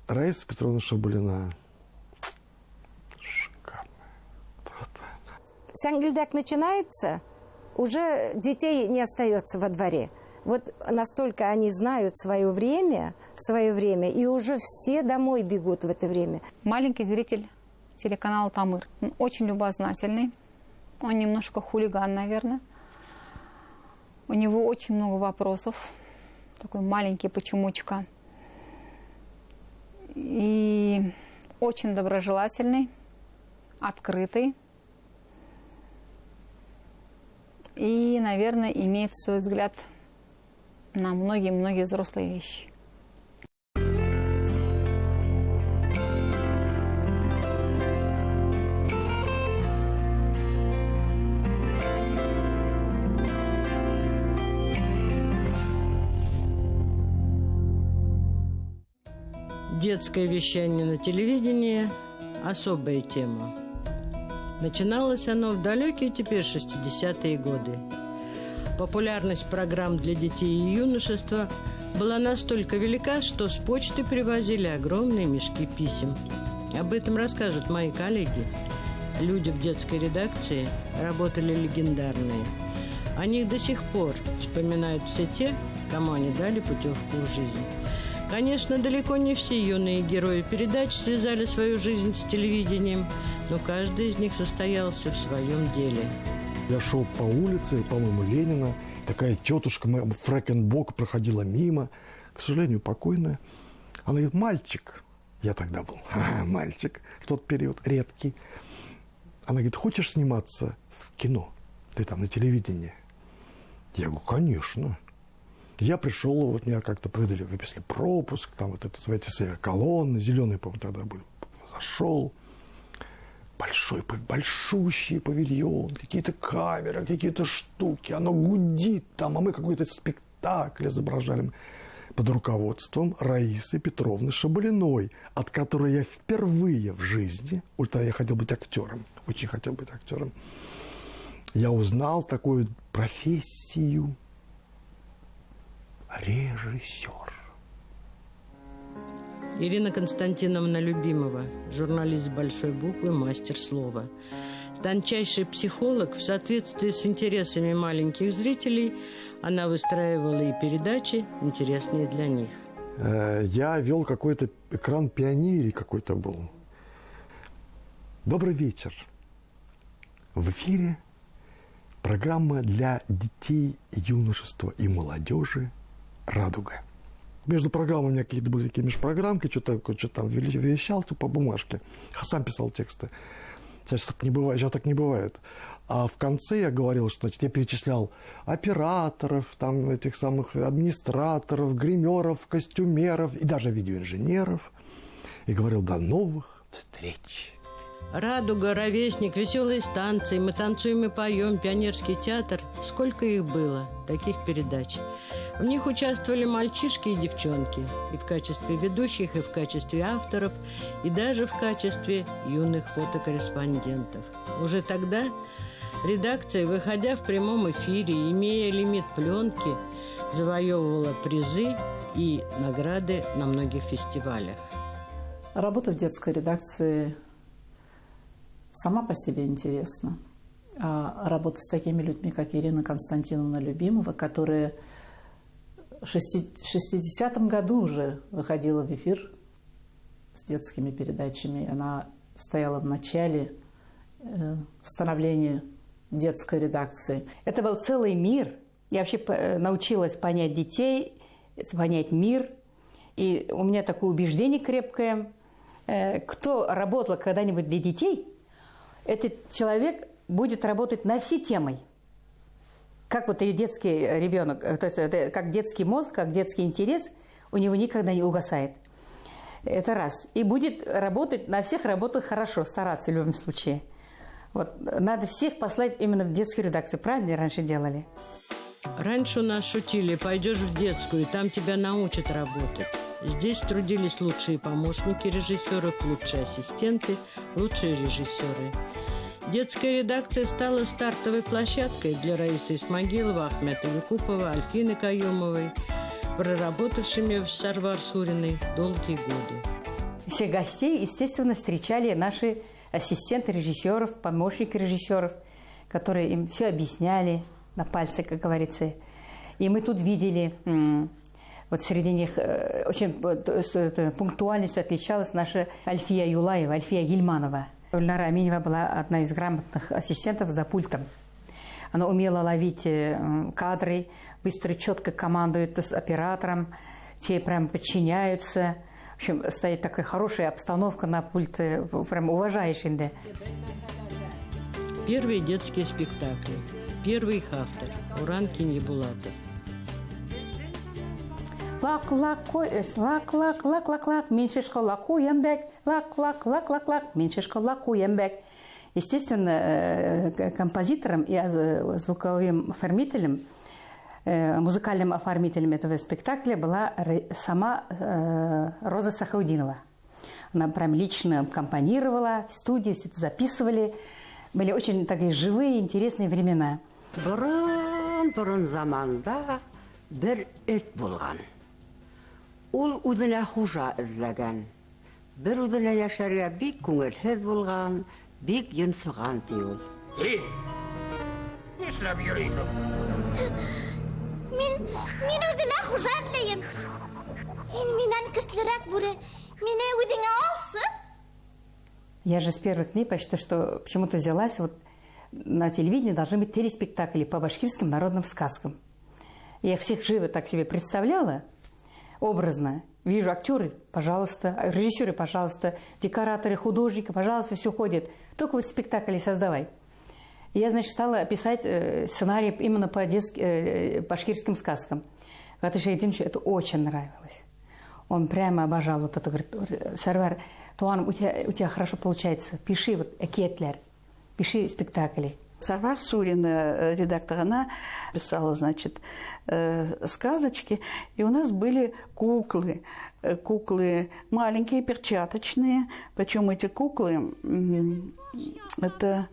Раиса Петровна Шабалина. Шикарная. Сангильдак начинается, уже детей не остается во дворе. Вот настолько они знают свое время, и уже все домой бегут в это время. Маленький зритель телеканала «Тамыр». Он очень любознательный. Он немножко хулиган, наверное. У него очень много вопросов. Такой маленький почемучка. И очень доброжелательный, открытый. И, наверное, имеет свой взгляд на многие-многие взрослые вещи. Детское вещание на телевидении – особая тема. Начиналось оно в далекие теперь 60-е годы. Популярность программ для детей и юношества была настолько велика, что с почты привозили огромные мешки писем. Об этом расскажут мои коллеги. Люди в детской редакции работали легендарные. О них до сих пор вспоминают все те, кому они дали путевку в жизнь. Конечно, далеко не все юные герои передач связали свою жизнь с телевидением, но каждый из них состоялся в своем деле. Я шел по улице, по-моему, Ленина. Такая тетушка Фрэкенбок проходила мимо, к сожалению, покойная. Она говорит: мальчик, я тогда был мальчик, в тот период редкий. Она говорит: хочешь сниматься в кино? Ты там на телевидении? Я говорю: конечно. Я пришел, вот меня как-то выписали пропуск, там вот это, эти колонны, зеленые, по-моему, тогда были. Зашел. Большущий павильон, какие-то камеры, какие-то штуки. Оно гудит там, а мы какой-то спектакль изображали под руководством Раисы Петровны Шабалиной, от которой я впервые в жизни, я хотел быть актером, очень хотел быть актером, я узнал такую профессию режиссер. Ирина Константиновна Любимова, журналист с большой буквы, мастер слова. Тончайший психолог, в соответствии с интересами маленьких зрителей, она выстраивала и передачи, интересные для них. Я вел какой-то экран «Пионерий» какой-то был. Добрый вечер. В эфире программа для детей, юношества и молодежи «Радуга». Между программами у меня какие-то были такие межпрограммки, что-то там вещал по бумажке. Сам писал тексты. Сейчас так не бывает. А в конце я говорил, что, значит, я перечислял операторов, там, этих самых администраторов, гримеров, костюмеров и даже видеоинженеров. И говорил: до новых встреч. «Радуга», «Ровесник», «Веселые станции», «Мы танцуем и поем», «Пионерский театр». Сколько их было, таких передач. В них участвовали мальчишки и девчонки. И в качестве ведущих, и в качестве авторов, и даже в качестве юных фотокорреспондентов. Уже тогда редакция, выходя в прямом эфире, имея лимит пленки, завоевывала призы и награды на многих фестивалях. Работа в детской редакции сама по себе интересна. А работа с такими людьми, как Ирина Константиновна Любимова, которая в 60-м году уже выходила в эфир с детскими передачами. Она стояла в начале становления детской редакции. Это был целый мир. Я вообще научилась понять детей, понять мир. И у меня такое убеждение крепкое. Кто работал когда-нибудь для детей, этот человек будет работать на все темы. Как вот и детский ребенок, то есть это как детский мозг, как детский интерес, у него никогда не угасает. Это раз. И будет работать на всех работах хорошо, стараться в любом случае. Вот, надо всех послать именно в детскую редакцию. Правильно раньше делали? Раньше у нас шутили: пойдешь в детскую, и там тебя научат работать. Здесь трудились лучшие помощники режиссеров, лучшие ассистенты, лучшие режиссеры. Детская редакция стала стартовой площадкой для Раисы Исмагилова, Ахмета Якупова, Альфины Каюмовой. проработавшими в Сарвар Суриной долгие годы. Всех гостей, естественно, встречали наши ассистенты режиссеров, помощники режиссеров, которые им все объясняли на пальце, как говорится. И мы тут видели, вот среди них очень пунктуальностью отличалась наша Альфия Юлаева, Альфия Гильманова. Ульнара Аминева была одна из грамотных ассистентов за пультом. Она умела ловить кадры, быстро, четко командует с оператором, те прям подчиняются. В общем, стоит такая хорошая обстановка на пульте, прям уважаешь инде. Первые детские спектакли. Первый их автор – Уран Киньебулатов. Лак-лак-лак-лак-лак-лак, меньшишко лакуембек, лак-лак-лак-лак-лак, меньшишко лакуембек. Естественно, композитором и звуковым оформителем, музыкальным оформителем этого спектакля была сама Роза Сахаудинова. Она прям лично аккомпанировала в студии, все это записывали. Были очень такие живые, интересные времена. Бұрын заманда бір эт болған. Ул үдіне хужа эзләгән. Бір үдіне яшәргә бик күңелһез булган, бик йонсыган ди ул. Нишләп йөрисең? Мин үдіне хужа эзләйем. Миннән көчлерәк бүре. Мине үдеңә алсын. Я же с первых дней почти что почему-то взялась, вот на телевидении должны быть телеспектакли по башкирским народным сказкам. Я всех живо так себе представляла, образно. Вижу актеры, пожалуйста, режиссеры, пожалуйста, декораторы, художники, пожалуйста, все ходит. Только вот спектакли создавай. И я, значит, стала писать сценарий именно по башкирским сказкам. Гатыш Айдиновичу это очень нравилось. Он прямо обожал вот это. Говорит, Сарвар, Туан, у тебя хорошо получается. Пиши вот экетлер, пиши спектакли. Сарвар Сурина, редактор, она писала, значит, сказочки. И у нас были куклы. Куклы маленькие, перчаточные. Причем эти куклы, это...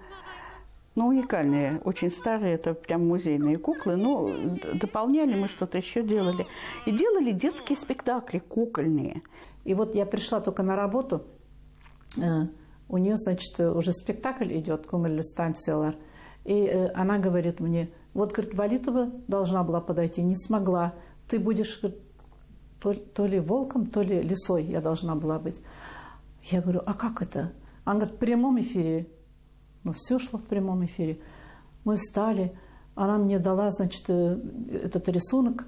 уникальные, очень старые, это прям музейные куклы. Но дополняли мы что-то еще делали. И делали детские спектакли кукольные. И вот я пришла только на работу. У нее, значит, уже спектакль идет, «Кунгель станциялар». И она говорит мне, вот, говорит, Валитова должна была подойти, не смогла. Ты будешь, говорит, то ли волком, то ли лисой я должна была быть. Я говорю, а как это? Она говорит, в прямом эфире. Ну, все шло в прямом эфире. Мы встали, она мне дала, значит, этот рисунок,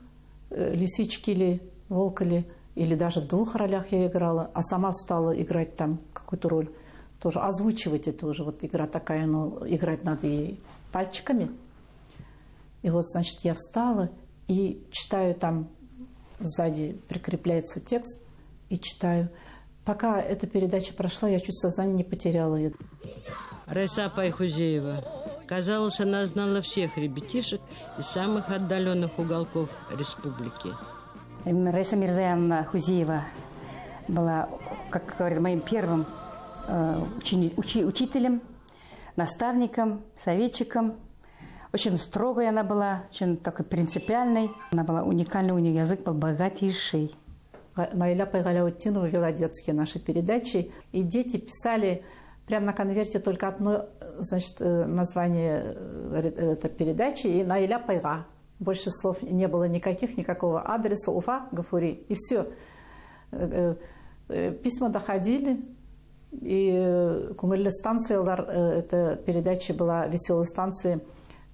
лисички ли, волка ли, или даже в двух ролях я играла, а сама встала играть там какую-то роль. Тоже озвучивать это уже, вот игра такая, но играть надо ей пальчиками. И вот, значит, я встала и читаю там, сзади прикрепляется текст, и читаю. Пока эта передача прошла, я чуть сознание не потеряла. Райса Пайхузеева. Казалось, она знала всех ребятишек из самых отдаленных уголков республики. Райса Мирзаевна Хузеева была, как говорят, моим первым учителем, наставником, советчиком. Очень строгой она была, очень такой принципиальной. Она была уникальной, у нее язык был богатейший. Наиля Пайгаляутдинова вела детские наши передачи, и дети писали прямо на конверте только одно, значит, название этой передачи и Наиля Пайга. Больше слов не было никаких, никакого адреса, Уфа, Гафури, и все. Письма доходили, и Кунгельле станциялар, эта передача была «Веселой станцией»,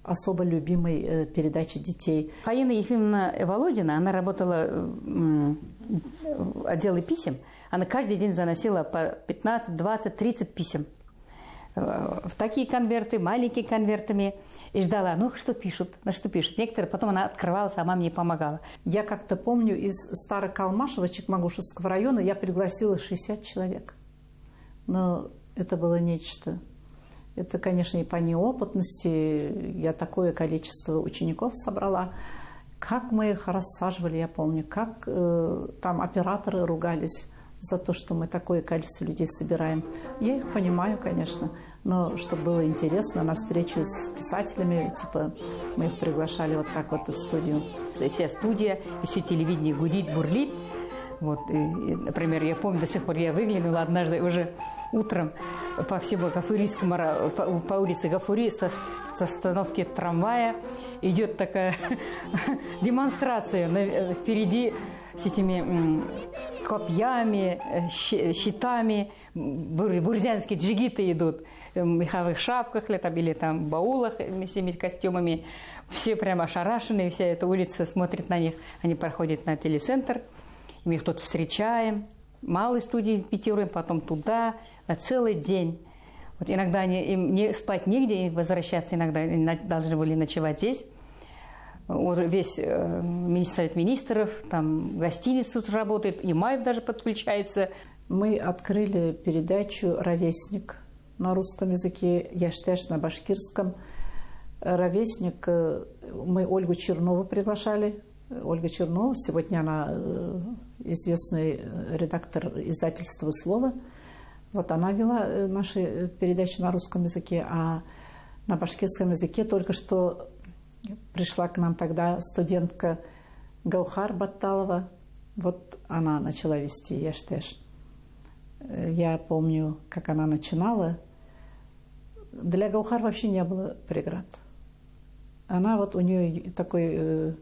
особо любимой передачи детей. Фаина Ефимовна Володина, она работала в отделе писем, она каждый день заносила по 15, 20, 30 писем в такие конверты, маленькие конвертами, и ждала, ну что пишут, ну что пишут. Некоторые потом она открывала, сама мне помогала. Я как-то помню, из Старокалмашева, Чекмагушевского района, я пригласила 60 человек. Но это было нечто. Это, конечно, и по неопытности. Я такое количество учеников собрала. Как мы их рассаживали, я помню. Как там операторы ругались за то, что мы такое количество людей собираем. Я их понимаю, конечно. но чтобы было интересно, на встречу с писателями, типа мы их приглашали вот так вот в студию. И вся студия, и все телевидение гудит, бурлит. Вот, и, например, я помню, до сих пор я выглянула однажды уже утром по всему Гафурийскому, по улице Гафури с остановки трамвая идет такая демонстрация впереди с этими копьями, щитами, бурзянские джигиты идут в меховых шапках или там в баулах с этими костюмами. Все прямо ошарашенные, вся эта улица смотрит на них. Они проходят на телецентр, мы их тут встречаем, малой студии пикируем, потом туда, на целый день. Вот иногда им не спать негде, возвращаться иногда должны были ночевать здесь. Уже весь Совет министров, там гостиница тут работает, и Маев даже подключается. Мы открыли передачу «Ровесник» на русском языке, «Яштеш» на башкирском. «Ровесник» мы Ольгу Чернову приглашали. Ольга Чернова, сегодня она известный редактор издательства «Слово». Вот она вела наши передачи на русском языке, а на башкирском языке только что пришла к нам тогда студентка Гаухар Батталова. Вот она начала вести «Яштеш». Я помню, как она начинала. Для Гаухар вообще не было преград. Она вот, у нее такой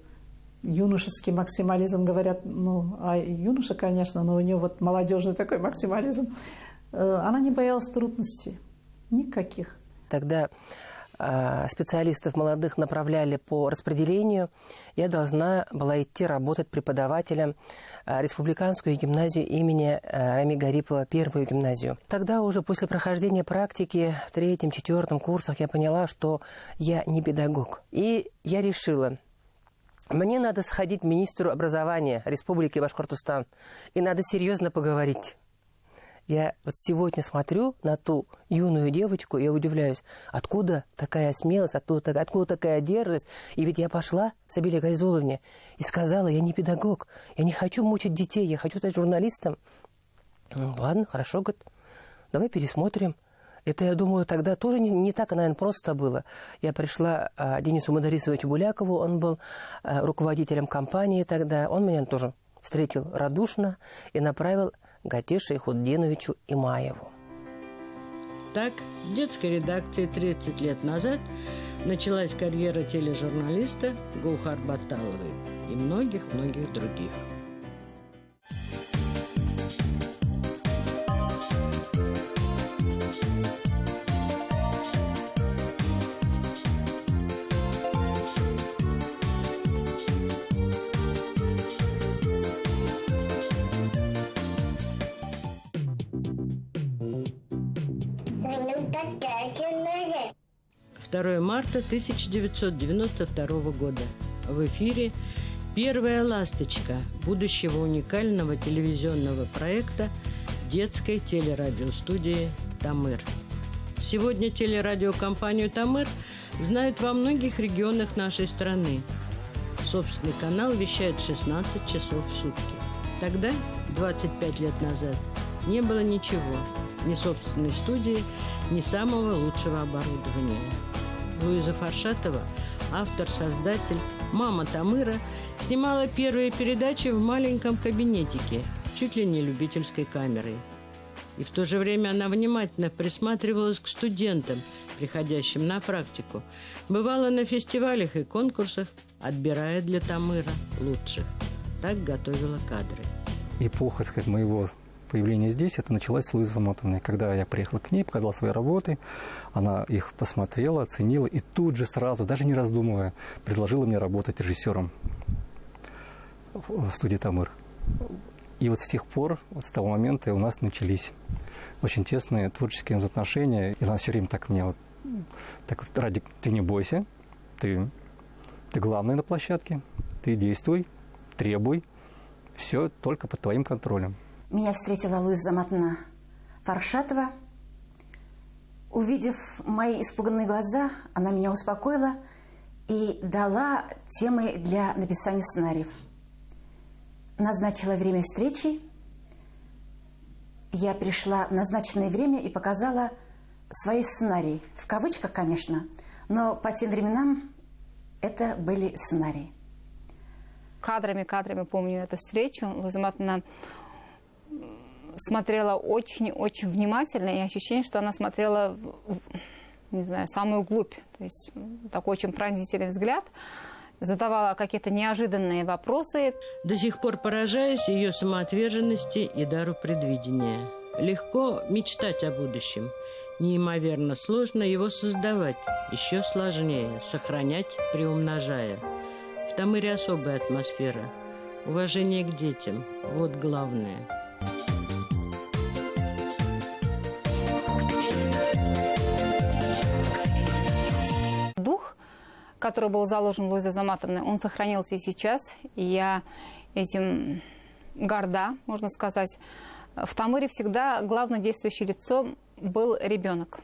юношеский максимализм, говорят, ну, а юноша, конечно, но у нее вот молодежный такой максимализм. Она не боялась трудностей. Никаких. Тогда специалистов молодых направляли по распределению. Я должна была идти работать преподавателем республиканскую гимназию имени Рами Гарипова, первую гимназию. Тогда уже после прохождения практики в 3-4 курсах я поняла, что я не педагог. И я решила, мне надо сходить к министру образования Республики Башкортостан, и надо серьезно поговорить. Я вот сегодня смотрю на ту юную девочку, я удивляюсь, откуда такая смелость, откуда такая дерзость. И ведь я пошла к Сабиле Гайзуловне и сказала, я не педагог, я не хочу мучить детей, я хочу стать журналистом. Ну, ладно, хорошо, говорит, давай пересмотрим. Это, я думаю, тогда тоже не так, наверное, просто было. Я пришла к Денису Мадарисовичу Булякову, он был руководителем компании тогда, он меня тоже встретил радушно и направил к Гатеше Ихуддиновичу Имаеву. Так, в детской редакции 30 лет назад началась карьера тележурналиста Гаухар Батталовой и многих-многих других. Какая 2 марта 1992 года. В эфире первая ласточка будущего уникального телевизионного проекта детской телерадиостудии «Тамыр». Сегодня телерадиокомпанию «Тамыр» знают во многих регионах нашей страны. Собственный канал вещает 16 часов в сутки. Тогда, 25 лет назад, не было ничего, ни собственной студии, ни самого лучшего оборудования. Луиза Фаршатова, автор-создатель, мама Тамыра, снимала первые передачи в маленьком кабинетике, чуть ли не любительской камерой. И в то же время она внимательно присматривалась к студентам, приходящим на практику. Бывала на фестивалях и конкурсах, отбирая для Тамыра лучших. Так готовила кадры. Эпоха, так сказать, моего появления здесь, это началось с Луизы Замотовной. Когда я приехал к ней, показал свои работы, она их посмотрела, оценила и тут же сразу, даже не раздумывая, предложила мне работать режиссером в студии «Тамыр». И вот с тех пор, вот с того момента у нас начались очень тесные творческие взаимоотношения. И она все время так мне вот, так, Радик, ты не бойся, ты главный на площадке, ты действуй, требуй, все только под твоим контролем. Меня встретила Луиза Заматовна Фаршатова. Увидев мои испуганные глаза, она меня успокоила и дала темы для написания сценариев. Назначила время встречи. Я пришла в назначенное время и показала свои сценарии. В кавычках, конечно, но по тем временам это были сценарии. Кадрами помню эту встречу. Луиза Матовна смотрела очень-очень внимательно, и ощущение, что она смотрела, не знаю, самую глубь. То есть такой очень пронзительный взгляд. Задавала какие-то неожиданные вопросы. До сих пор поражаюсь ее самоотверженности и дару предвидения. Легко мечтать о будущем. Неимоверно сложно его создавать. Еще сложнее сохранять, приумножая. В Тамыре особая атмосфера. Уважение к детям. Вот главное. Дух, который был заложен Луизой Заматовной, он сохранился и сейчас. И я этим горда, можно сказать. В Тамыре всегда главное действующее лицо был ребенок.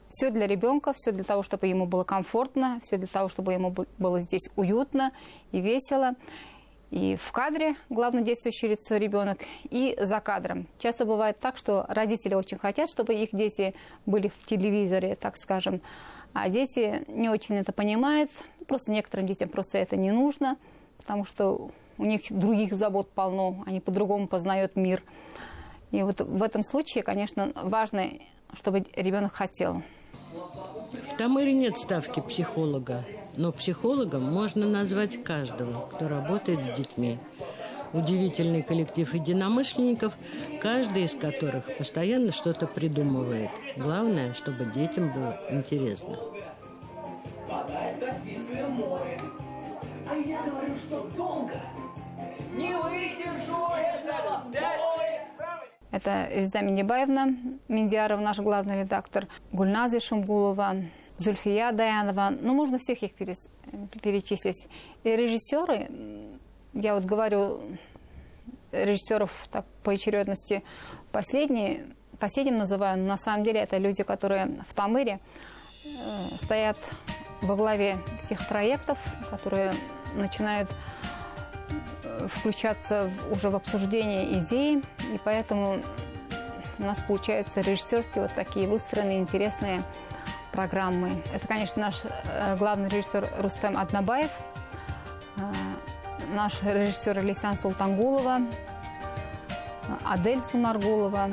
Все для ребенка, все для того, чтобы ему было комфортно, все для того, чтобы ему было здесь уютно и весело. И в кадре главное действующее лицо ребенок, и за кадром. Часто бывает так, что родители очень хотят, чтобы их дети были в телевизоре, так скажем, а дети не очень это понимают. Просто некоторым детям просто это не нужно, потому что у них других забот полно, они по-другому познают мир. И вот в этом случае, конечно, важно, чтобы ребенок хотел. В Тамыре нет ставки психолога, но психологом можно назвать каждого, кто работает с детьми. Удивительный коллектив единомышленников, каждый из которых постоянно что-то придумывает. Главное, чтобы детям было интересно. А я говорю, что долго. Не выдержу этого. Это Резида Миндибаевна Миндиарова, наш главный редактор, Гульназа Шумгулова, Зульфия Даянова. Ну, можно всех их перечислить. И режиссеры, я вот говорю, режиссеров так, по очередности последним называю, но на самом деле это люди, которые в Тамыре стоят во главе всех проектов, которые начинают включаться уже в обсуждение идей, и поэтому у нас получаются режиссерские вот такие выстроенные интересные программы. Это, конечно, наш главный режиссер Рустем Аднабаев, наш режиссер Лейсан Султангулова, Адель Сунаргулова,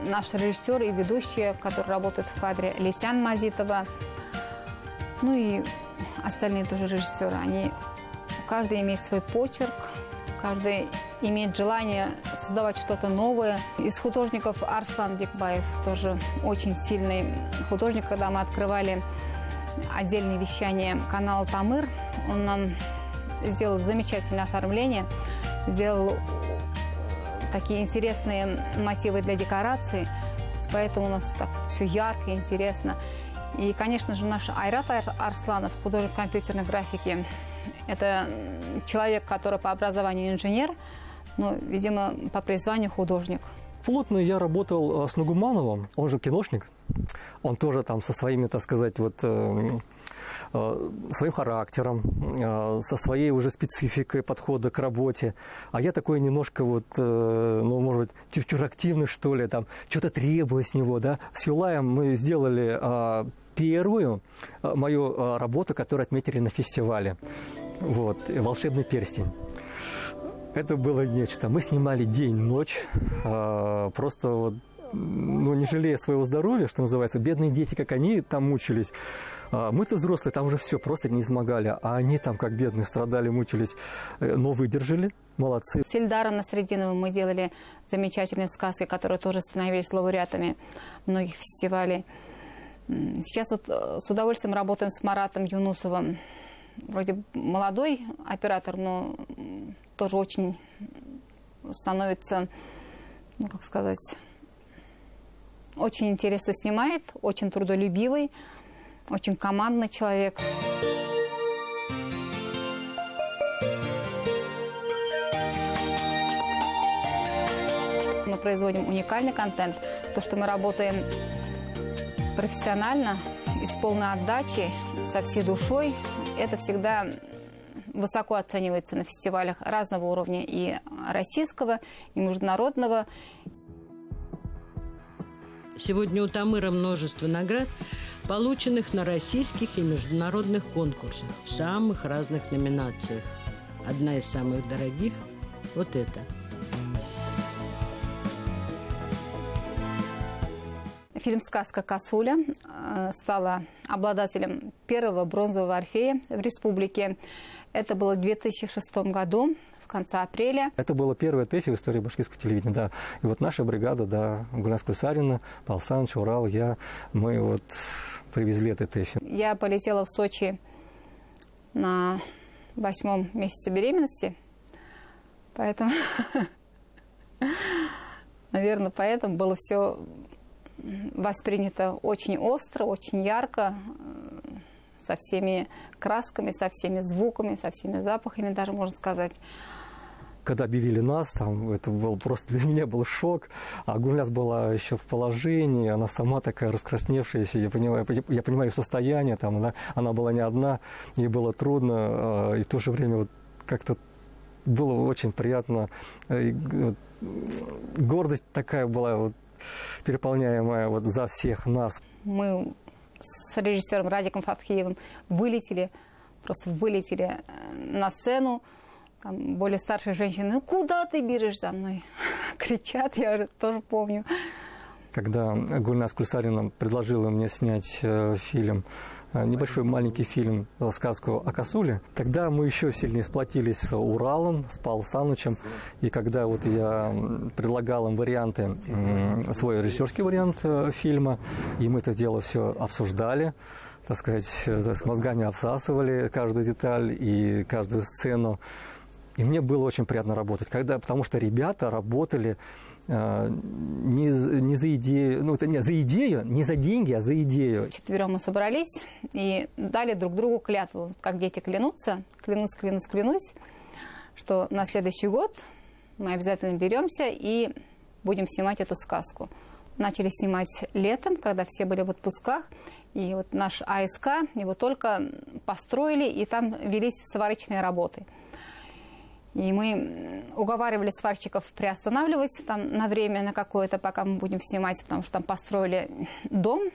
наш режиссер и ведущая, который работает в кадре, Лейсан Мазитова, ну и остальные тоже режиссеры. Каждый имеет свой почерк, каждый имеет желание создавать что-то новое. Из художников Арслан Бекбаев, тоже очень сильный художник. Когда мы открывали отдельные вещания канала Тамыр, он нам сделал замечательное оформление, сделал такие интересные мотивы для декорации, поэтому у нас так все ярко и интересно. И, конечно же, наш Айрат Арсланов, художник компьютерной графики, это человек, который по образованию инженер, но, видимо, по призванию художник. Плотно я работал с Нугумановым, он же киношник. Он тоже там со своими, так сказать, вот, своим характером, со своей уже спецификой подхода к работе. А я такой немножко вот, ну, может быть, чуть-чуть активный, что ли, там, что-то требую с него, да. С Юлаем мы сделали первую мою работу, которую отметили на фестивале. Вот, «Волшебный перстень». Это было нечто. Мы снимали день-ночь, просто вот, ну, не жалея своего здоровья, что называется. Бедные дети, как они там мучились. Мы-то взрослые, там уже все просто не измогали, а они там, как бедные, страдали, мучились, но выдержали. Молодцы. С Ильдаром Насреддиновым мы делали замечательные сказки, которые тоже становились лауреатами многих фестивалей. Сейчас вот с удовольствием работаем с Маратом Юнусовым. Вроде молодой оператор, но тоже очень становится, ну, как сказать, очень интересно снимает, очень трудолюбивый, очень командный человек. Мы производим уникальный контент, то, что мы работаем профессионально и с полной отдачей, со всей душой, это всегда высоко оценивается на фестивалях разного уровня, и российского, и международного. Сегодня у Тамыра множество наград, полученных на российских и международных конкурсах в самых разных номинациях. Одна из самых дорогих – вот эта. Фильм «Сказка Косуля» стала обладателем первого бронзового орфея в республике. Это было в 2006 году, в конце апреля. Это было первое ТЭФИ в истории башкирского телевидения, да. И вот наша бригада, да, Гульназ Кульсарина, Павел Саныч, Урал, мы вот привезли это ТЭФИ. Я полетела в Сочи на 8-м месяце беременности, поэтому, наверное, поэтому было все воспринято очень остро, очень ярко, со всеми красками, со всеми звуками, со всеми запахами, даже можно сказать. Когда объявили нас, там, это был просто для меня был шок. А Гульназ была еще в положении, она сама такая раскрасневшаяся, я понимаю ее состояние, там, она была не одна, ей было трудно, и в то же время вот как-то было очень приятно. И, вот, гордость такая была вот, переполняемая вот, за всех нас. Мы с режиссером Радиком Фатхиевым просто вылетели на сцену. Там более старшие женщины: «Ну куда ты бежишь за мной?» кричат, я уже тоже помню. Когда Гульназ Кульсарина предложила мне снять фильм, небольшой маленький фильм, сказку о Косуле, тогда мы еще сильнее сплотились с Уралом, с Павлом Санычем. И когда вот я предлагал им варианты, свой режиссерский вариант фильма, и мы это дело все обсуждали, так сказать, с мозгами обсасывали каждую деталь и каждую сцену. И мне было очень приятно работать, потому что ребята работали не за идею, не за деньги, а за идею. Четвером мы собрались и дали друг другу клятву, как дети клянутся, клянусь, что на следующий год мы обязательно беремся и будем снимать эту сказку. Начали снимать летом, когда все были в отпусках, и вот наш АСК, его только построили, и там велись сварочные работы. И мы уговаривали сварщиков приостанавливать там на время, на какое-то, пока мы будем снимать, потому что там построили дом.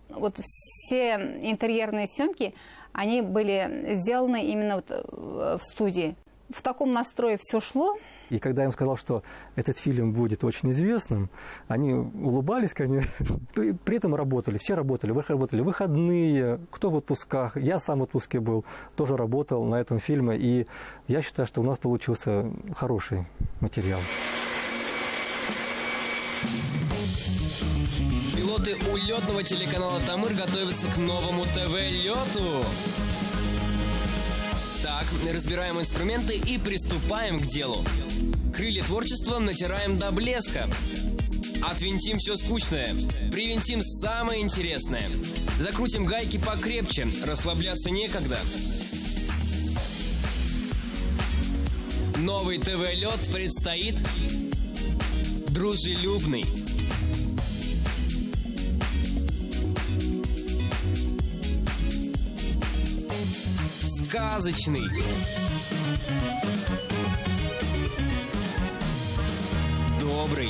Вот все интерьерные съемки, они были сделаны именно вот в студии. В таком настрое все шло. И когда я им сказал, что этот фильм будет очень известным, они улыбались, конечно, при этом работали, все работали выходные, кто в отпусках, я сам в отпуске был, тоже работал на этом фильме, и я считаю, что у нас получился хороший материал. Пилоты улетного телеканала «Тамыр» готовятся к новому ТВ-лету. Так, разбираем инструменты и приступаем к делу. Крылья творчества натираем до блеска. Отвинтим все скучное, привинтим самое интересное. Закрутим гайки покрепче, расслабляться некогда. Новый ТВ-лет предстоит дружелюбный. Сказочный. Добрый.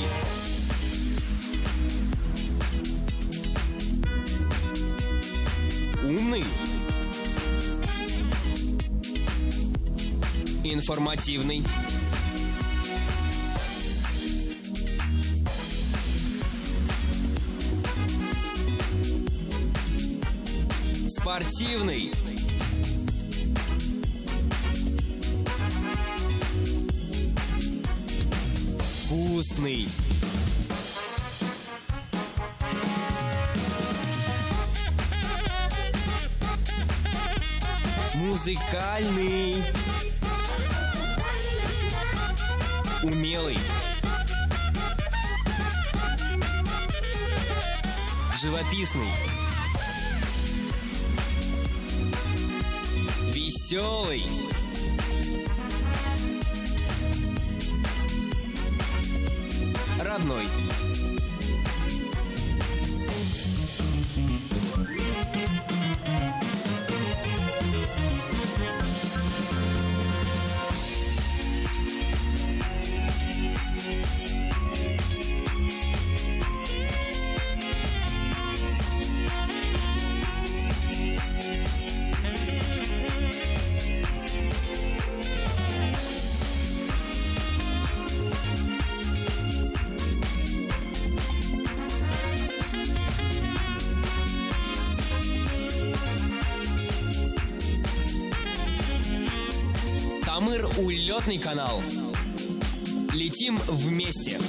Умный. Информативный. Спортивный. Вкусный. Музыкальный. Умелый. Живописный. Веселый. Родной. Тамыр — улетный канал. Летим вместе.